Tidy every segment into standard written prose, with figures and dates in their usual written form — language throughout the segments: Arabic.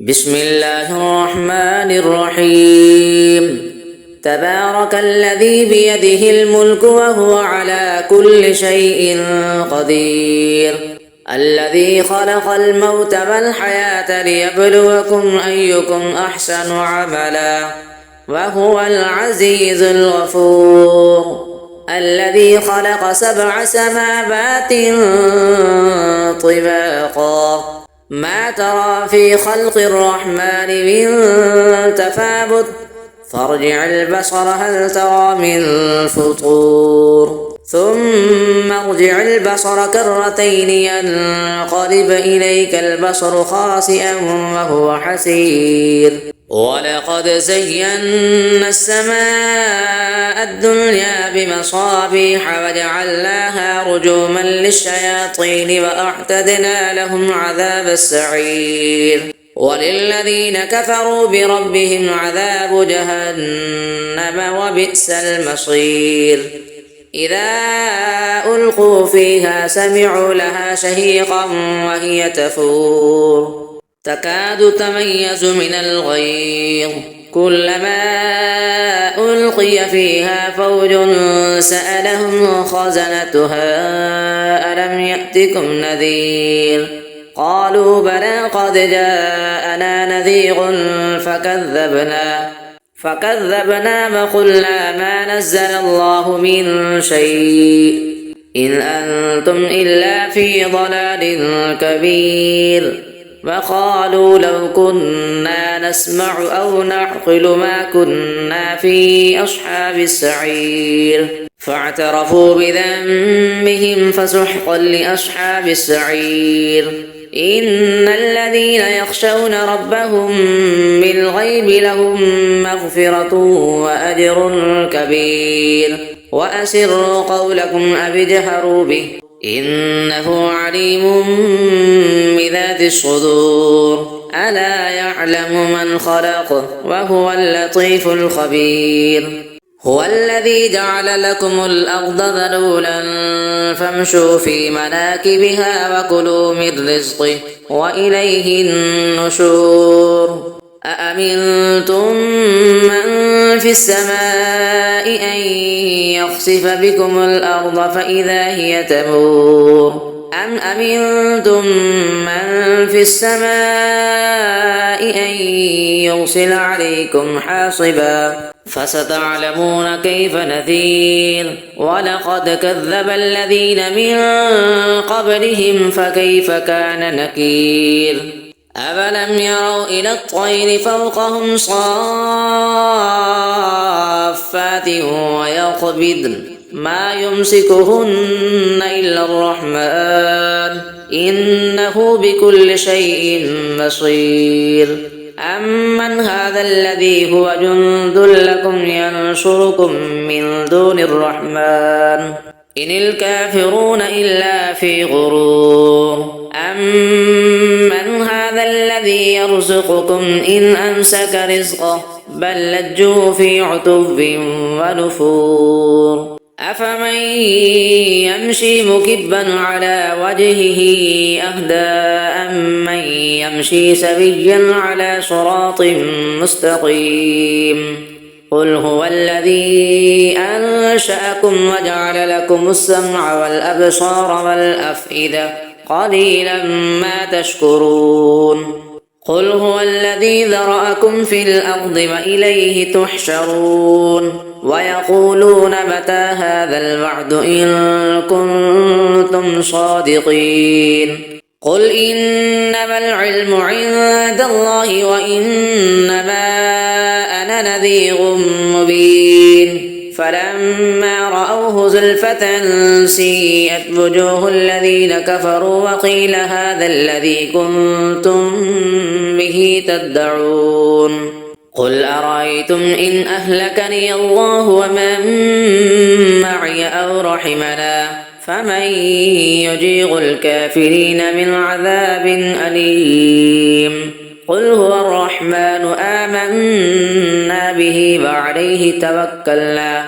بسم الله الرحمن الرحيم. تبارك الذي بيده الملك وهو على كل شيء قدير، الذي خلق الموت والحياة ليبلوكم أيكم أحسن عملا، وهو العزيز الغفور، الذي خلق 7 سماوات طباقا، ما ترى في خلق الرحمن من تفاوت، فارجع البصر هل ترى من فطور، ثم ارجع البصر كرتين ينقلب إليك البصر خاسئا وهو حسير. ولقد زينا السماء الدنيا بمصابيح وجعلناها رجوما للشياطين وأعتدنا لهم عذاب السعير. وللذين كفروا بربهم عذاب جهنم وبئس المصير. إذا ألقوا فيها سمعوا لها شهيقا وهي تفور، تكاد تميز من الغيظ، كلما ألقي فيها فوج سألهم خزنتها ألم يأتكم نذير، قالوا بلى قد جاءنا نذير فكذبنا وقلنا ما نزل الله من شيء إن أنتم إلا في ضلال كبير. وقالوا لو كنا نسمع أو نعقل ما كنا في أصحاب السعير، فاعترفوا بذنبهم فسحقا لأصحاب السعير. إن الذين يخشون ربهم بالغيب لهم مغفرة وأجر كبير. وأسروا قولكم أو اجهروا به إنه عليم بذات الصدور. ألا يعلم من خلق وهو اللطيف الخبير. هو الذي جعل لكم الأرض ذلولا فامشوا في مناكبها وكلوا من رزقه وإليه النشور. أأمنتم من في السماء أن يخسف بكم الأرض فإذا هي تمور، أم أمنتم من في السماء أن يرسل عليكم حاصبا، فستعلمون كيف نذير. ولقد كذب الذين من قبلهم فكيف كان نكير. أفلم يروا إلى الطير فوقهم صافات ويقبضن ما يمسكهن إلا الرحمن إنه بكل شيء بصير. أمن هذا الذي هو جند لكم ينصركم من دون الرحمن إن الكافرون إلا في غرور. أمن هذا الذي يرزقكم إن أمسك رزقه بل لجوا في عتب ونفور. أفمن يمشي مكبا على وجهه أهدى أمن يمشي سويا على صراط مستقيم. قل هو الذي أنشأكم وجعل لكم السمع والأبصار والأفئدة قليلا ما تشكرون. قل هو الذي ذرأكم في الأرض وإليه تحشرون. ويقولون متى هذا الوعد إن كنتم صادقين. قل إنما العلم عند الله وإنما أنا نذير مبين. فلما رأوه زلفة سيئت وجوه الذين كفروا وقيل هذا الذي كنتم به تدعون. قل أرأيتم إن أهلكني الله ومن معي أو رحمنا فمن يجير الكافرين من عذاب أليم. قل هو الرحمن آمنا به وعليه توكلنا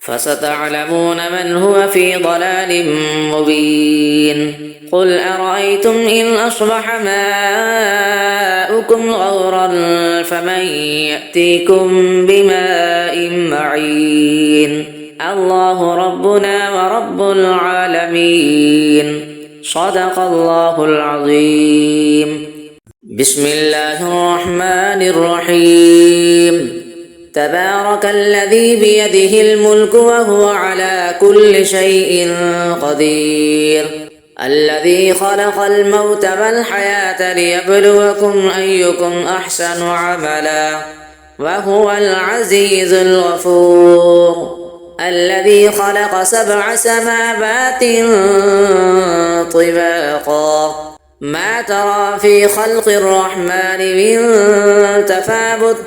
فستعلمون من هو في ضلال مبين. قل أرأيتم إن أصبح ماؤكم غورا فمن يأتيكم بماء معين الله ربنا ورب العالمين صدق الله العظيم. بسم الله الرحمن الرحيم. تبارك الذي بيده الملك وهو على كل شيء قدير الذي خلق الموت والحياة ليبلوكم أيكم أحسن عملا وهو العزيز الغفور الذي خلق 7 سماوات طباقا ما ترى في خلق الرحمن من تفاوت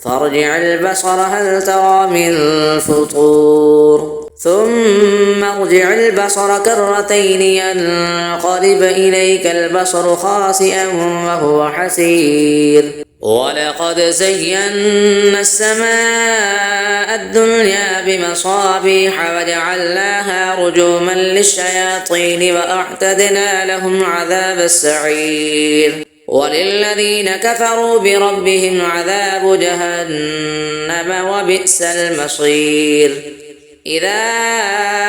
فارجع البصر هل ترى من فطور ثم ارجع البصر كرتين ينقلب إليك البصر خاسئا وهو حسير ولقد زينا السماء الدنيا بمصابيح وجعلناها رجوما للشياطين وأعتدنا لهم عذاب السعير وللذين كفروا بربهم عذاب جهنم وبئس المصير إذا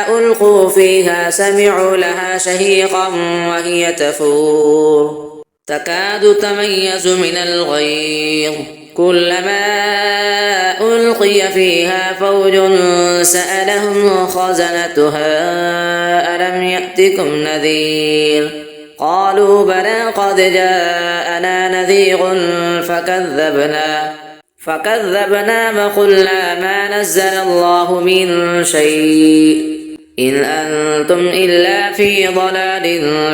ألقوا فيها سمعوا لها شهيقا وهي تفور تكاد تميز من الغيظ كلما ألقي فيها فوج سألهم خزنتها ألم يأتكم نذير قالوا بلى قد جاءنا نذير فكذبنا وقلنا ما نزل الله من شيء إن أنتم إلا في ضلال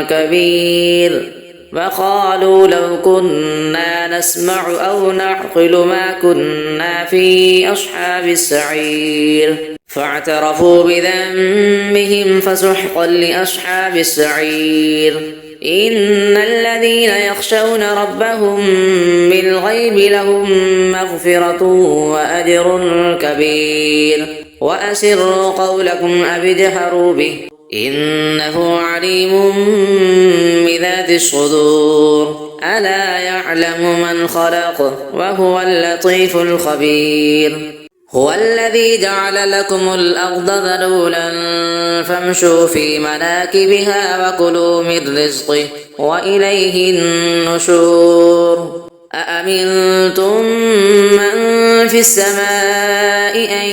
كبير وقالوا لو كنا نسمع أو نعقل ما كنا في أصحاب السعير فاعترفوا بذنبهم فسحقا لأصحاب السعير إن الذين يخشون ربهم بالغيب لهم مغفرة وأجر كبير وأسروا قولكم أو اجهروا به إنه عليم بذات الصدور ألا يعلم من خلق وهو اللطيف الخبير هو الذي جعل لكم الأرض ذلولا فامشوا في مناكبها وكلوا من رزقه وإليه النشور أأمنتم من في السماء أن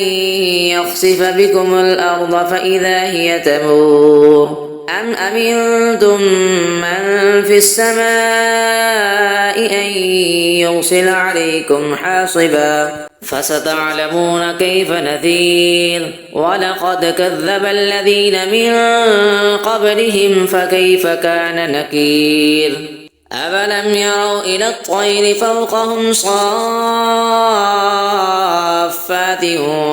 يخسف بكم الأرض فإذا هي تمور أم أمنتم من في السماء أن يرسل عليكم حاصبا فستعلمون كيف نذير ولقد كذب الذين من قبلهم فكيف كان نكير أفلم يروا إلى الطير فوقهم صافات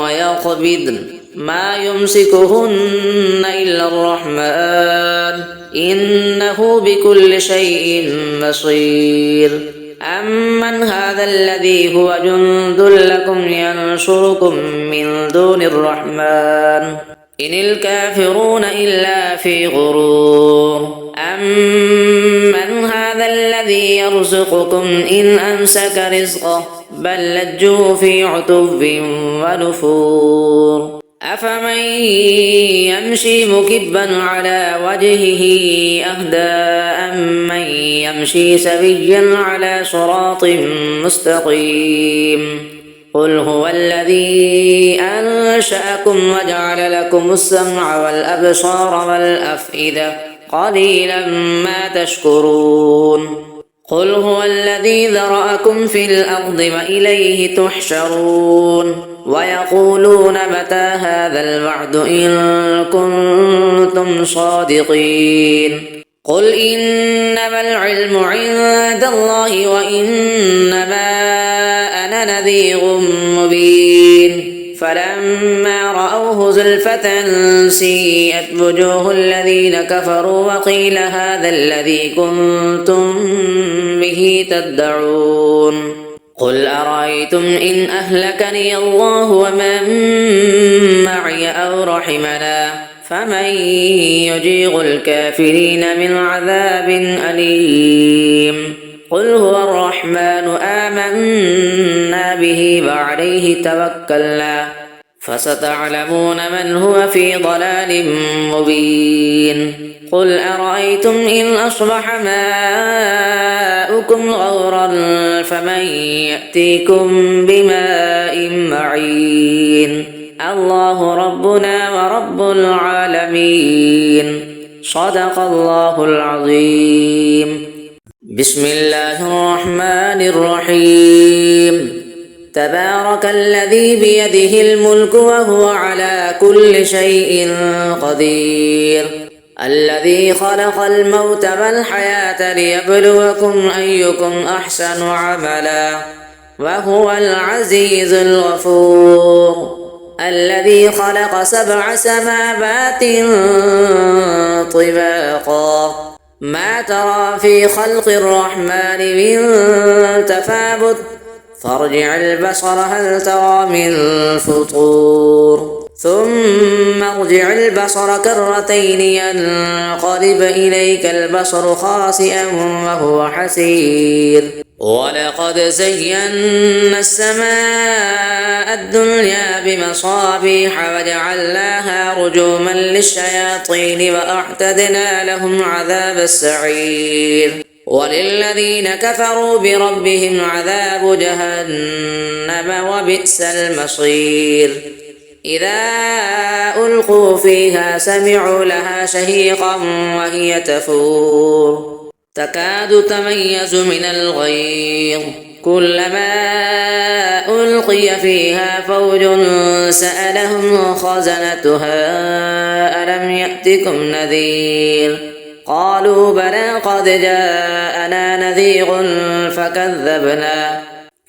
ويقبضن ما يمسكهن إلا الرحمن إنه بكل شيء بصير أمن هذا الذي هو جند لكم ينصركم من دون الرحمن إن الكافرون إلا في غرور أمن هذا الذي يرزقكم إن أمسك رزقه بل لجوا في عتب ونفور أفمن يمشي مكبا على وجهه أهدى أمن يمشي سويا على صراط مستقيم قل هو الذي أنشأكم وجعل لكم السمع والأبصار والأفئدة قليلا ما تشكرون قل هو الذي ذرأكم في الأرض وإليه تحشرون ويقولون متى هذا الوعد إن كنتم صادقين قل إنما العلم عند الله وإنما أنا نذير مبين فلما رأوه زلفة سيئت وجوه الذين كفروا وقيل هذا الذي كنتم به تدعون قل أرأيتم إن أهلكني الله ومن معي أو رحمنا فمن يجيغ الكافرين من عذاب أليم قل هو الرحمن آمنا به وعليه توكلنا فستعلمون من هو في ضلال مبين قل أرأيتم إن أصبح ماؤكم غورا فمن يأتيكم بماء معين الله ربنا ورب العالمين صدق الله العظيم. بسم الله الرحمن الرحيم. تبارك الذي بيده الملك وهو على كل شيء قدير الذي خلق الموت والحياة ليبلوكم أيكم أحسن عملا وهو العزيز الغفور الذي خلق 7 سماوات طباقا ما ترى في خلق الرحمن من تفاوت فارجع البصر هل ترى من فطور ثم ارجع البصر كرتين ينقلب إليك البصر خاسئا وهو حسير ولقد زينا السماء الدنيا بمصابيح وجعلناها رجوما للشياطين وأعتدنا لهم عذاب السعير وللذين كفروا بربهم عذاب جهنم وبئس المصير إذا ألقوا فيها سمعوا لها شهيقا وهي تفور تكاد تميز من الغيظ كلما ألقي فيها فوج سألهم خزنتها ألم يأتكم نذير قالوا بلى قد جاءنا نذير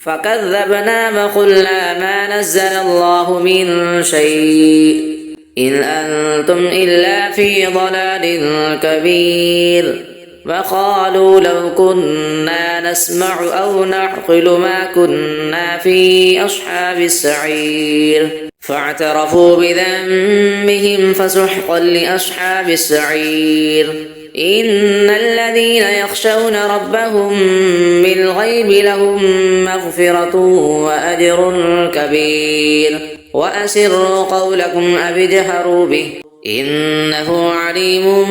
فكذبنا وقلنا ما نزل الله من شيء إن أنتم إلا في ضلال كبير وقالوا لو كنا نسمع أو نعقل ما كنا في أصحاب السعير فاعترفوا بذنبهم فسحقا لأصحاب السعير إن الذين يخشون ربهم بالغيب لهم مغفرة وأجر كبير وأسروا قولكم أو اجهروا به إنه عليم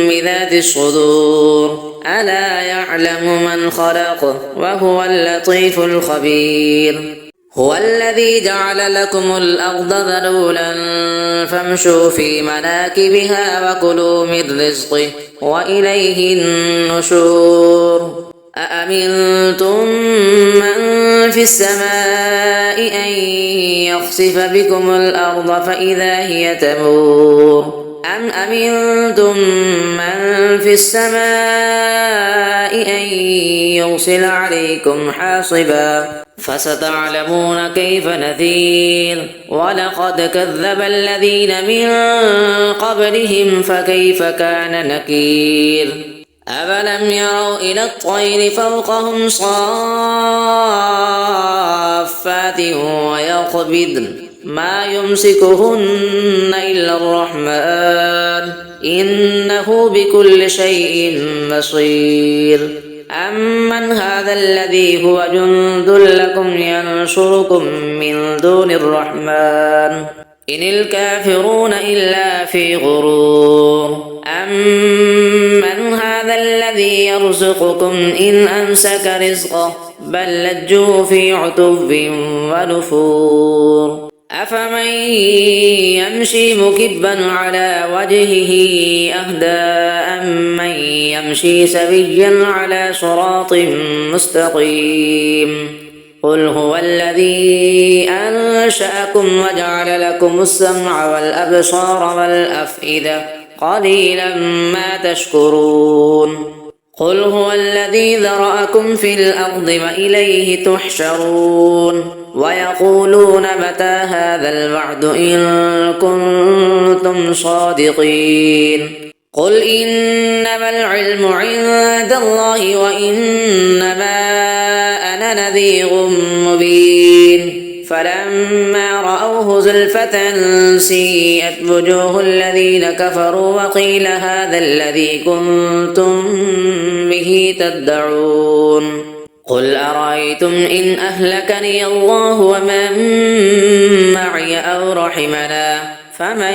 بذات الصدور ألا يعلم من خلق وهو اللطيف الخبير هو الذي جعل لكم الأرض ذلولا فامشوا في مناكبها وكلوا من رزقه وإليه النشور أأمنتم من في السماء أن يخسف بكم الأرض فإذا هي تمور أم أمنتم من في السماء أن يرسل عليكم حاصبا فستعلمون كيف نذير ولقد كذب الذين من قبلهم فكيف كان نكير أفلم يروا إلى الطير فوقهم صافات ويقبضن ما يمسكهن إلا الرحمن إنه بكل شيء بصير أمن هذا الذي هو جند لكم ينصركم من دون الرحمن إن الكافرون إلا في غرور أمن هذا الذي يرزقكم إن أمسك رزقه بل لجوا في عتب ونفور أفمن يمشي مكبا على وجهه أهدى أمن يمشي سويا على صراط مستقيم قل هو الذي أنشأكم وجعل لكم السمع والأبصار والأفئدة قليلا ما تشكرون قل هو الذي ذرأكم في الأرض وإليه تحشرون ويقولون متى هذا الوعد إن كنتم صادقين قل إنما العلم عند الله وإنما أنا نذير مبين فلما رأوه زلفة سيئت وجوه الذين كفروا وقيل هذا الذي كنتم به تدعون قل أرأيتم إن أهلكني الله ومن معي أو رحمنا فمن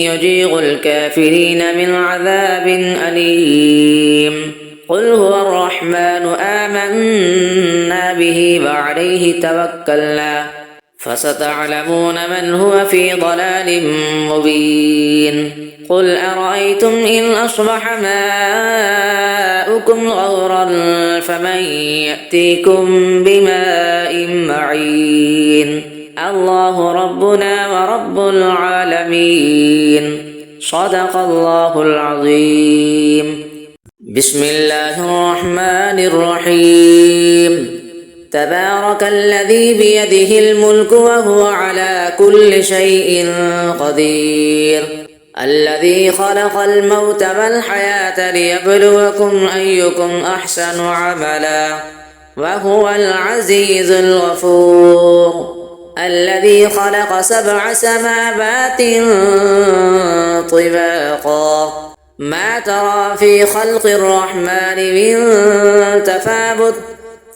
يجير الكافرين من عذاب أليم قل هو الرحمن آمنا به وعليه توكلنا فستعلمون من هو في ضلال مبين قل أرأيتم إن أصبح ماؤكم غورا فمن يأتيكم بماء معين الله ربنا ورب العالمين صدق الله العظيم بسم الله الرحمن الرحيم تبارك الذي بيده الملك وهو على كل شيء قدير الذي خلق الموت والحياة ليبلوكم أيكم أحسن عملا وهو العزيز الغفور الذي خلق 7 سماوات طباقا ما ترى في خلق الرحمن من تفاوت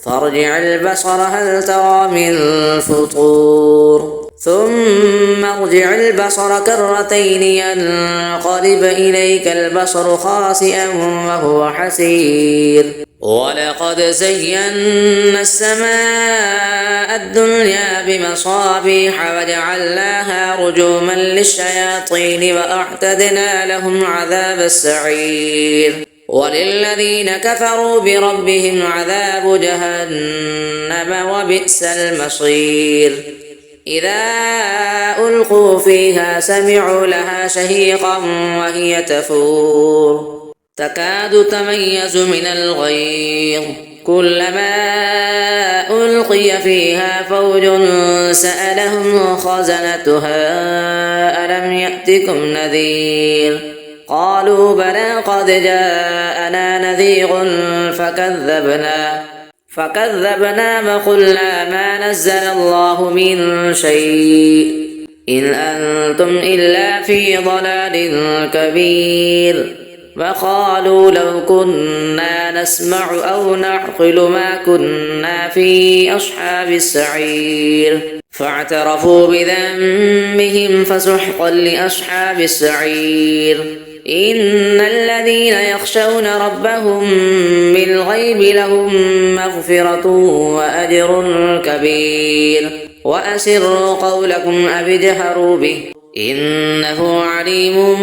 فارجع البصر هل ترى من فطور ثم ارجع البصر كرتين ينقلب إليك البصر خاسئا وهو حسير ولقد زينا السماء الدنيا بمصابيح وجعلناها رجوما للشياطين وأعتدنا لهم عذاب السعير وللذين كفروا بربهم عذاب جهنم وبئس المصير إذا ألقوا فيها سمعوا لها شهيقا وهي تفور تكاد تميز من الغيظ كلما ألقي فيها فوج سألهم خزنتها ألم يأتكم نذير قالوا بلى قد جاءنا نذير فكذبنا وقلنا ما نزل الله من شيء إن أنتم إلا في ضلال كبير وقالوا لو كنا نسمع أو نعقل ما كنا في أصحاب السعير فاعترفوا بذنبهم فسحقا لأصحاب السعير إن الذين يخشون ربهم بالغيب لهم مغفرة وأجر كبير وأسروا قولكم أو اجهروا به إنه عليم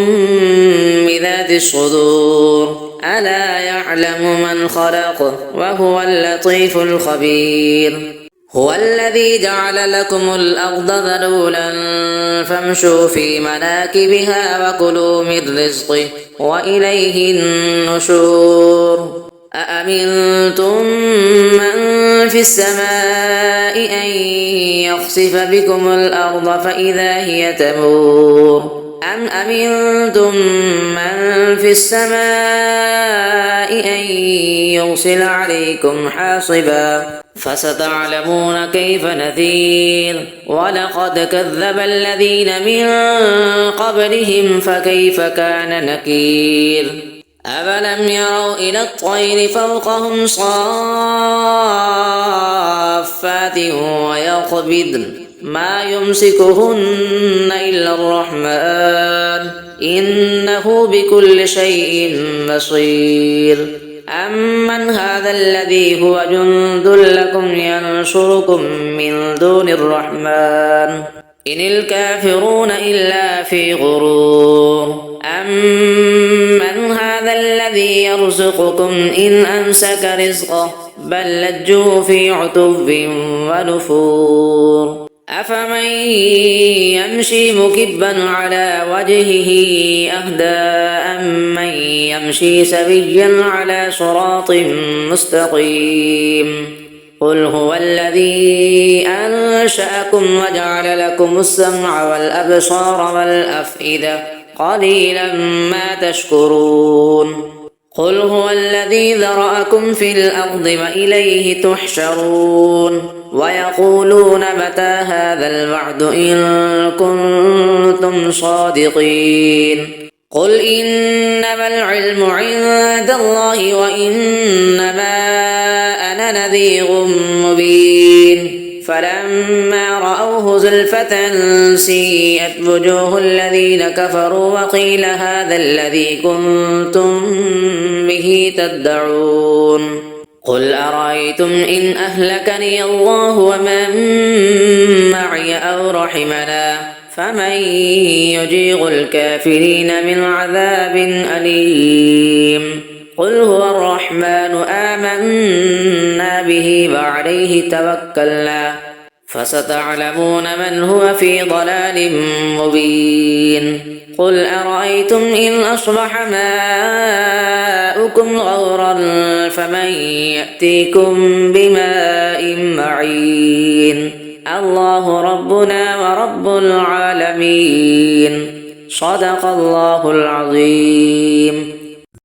بذات الصدور ألا يعلم من خلق وهو اللطيف الخبير هو الذي جعل لكم الأرض ذلولا فامشوا في مناكبها وكلوا من رزقه وإليه النشور أأمنتم من في السماء أن يخسف بكم الأرض فإذا هي تمور أم أمنتم من في السماء أن يرسل عليكم حاصبا فستعلمون كيف نذير ولقد كذب الذين من قبلهم فكيف كان نكير أفلم يروا إلى الطير فوقهم صافات ويقبضن ما يمسكهن إلا الرحمن إنه بكل شيء بصير أمن هذا الذي هو جند لكم ينصركم من دون الرحمن إن الكافرون إلا في غرور أمن هذا الذي يرزقكم إن أمسك رزقه بل لجوا في عتب ونفور أفمن يمشي مكبا على وجهه أهدى أمن يمشي سويا على صراط مستقيم قل هو الذي أنشأكم وجعل لكم السمع والأبصار والأفئدة قليلا ما تشكرون قل هو الذي ذرأكم في الأرض وإليه تحشرون ويقولون متى هذا الوعد إن كنتم صادقين قل إنما العلم عند الله وإنما أنا نذير مبين فلما رأوه زلفة سيئت وجوه الذين كفروا وقيل هذا الذي كنتم به تدعون قل أرأيتم إن أهلكني الله ومن معي أو رحمنا فمن يجير الكافرين من عذاب أليم قل هو الرحمن آمنا به وعليه توكلنا فستعلمون من هو في ضلال مبين قل أرأيتم إن أصبح ماؤكم غورا فمن يأتيكم بماء معين الله ربنا ورب العالمين صدق الله العظيم.